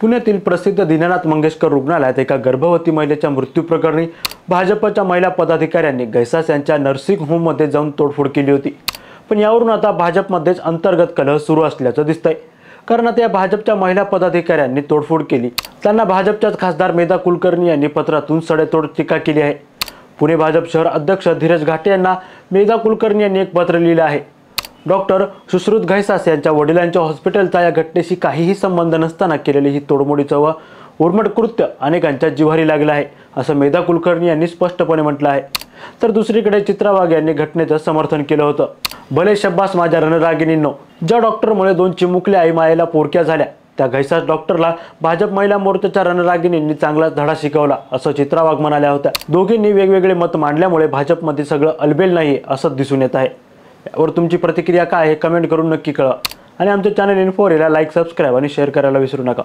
पुण्यातील प्रसिद्ध दीनानाथ मंगेशकर रुग्णालयात एका गर्भवती महिलेच्या मृत्यू प्रकरणी भाजपच्या महिला पदाधिकाऱ्यांनी गैसास यांच्या नर्सिंग होममध्ये जाऊन तोडफोड केली होती। पण यावरून आता भाजपमध्येच अंतर्गत कलह सुरू असल्याचं दिसतंय। कारण आता या भाजपच्या महिला पदाधिकाऱ्यांनी तोडफोड केली। त्यांना भाजपच्याच खासदार मेधा कुलकर्णी यांनी पत्रातून सडेतोड टीका केली आहे। पुणे भाजप शहर अध्यक्ष धीरज घाटे यांना मेधा कुलकर्णी यांनी एक पत्र लिहिले आहे। डॉक्टर सुश्रुत घैसास यांच्या वडिलांच्या हॉस्पिटलचा या घटनेशी काहीही संबंध नसताना केलेली ही तोडमोडीचं व उर्मट कृत्य अनेकांच्या जिव्हारी लागलं आहे, असं मेधा कुलकर्णी यांनी स्पष्टपणे म्हटलं आहे। तर दुसरीकडे चित्रा वाघ यांनी घटनेचं समर्थन केलं होतं। भले शब्बास माझ्या रणरागिणींनो, ज्या डॉक्टरमुळे 2 चिमुकल्या आई मायेला पोरक्या झाल्या त्या घैसास डॉक्टरला भाजप महिला मोर्चाच्या रणरागिणींनी चांगलाच धडा शिकवला, असं चित्रा वाघ म्हणाल्या होत्या। दोघींनी वेगवेगळे मत मांडल्यामुळे भाजपमध्ये सगळं अलबेल नाही असं दिसून येत आहे। यावर तुमची प्रतिक्रिया काय आहे कमेंट करून नक्की कळवा आणि आमच्या चॅनल इन्फोरीला लाईक, सबस्क्राईब आणि शेअर करायला विसरू नका।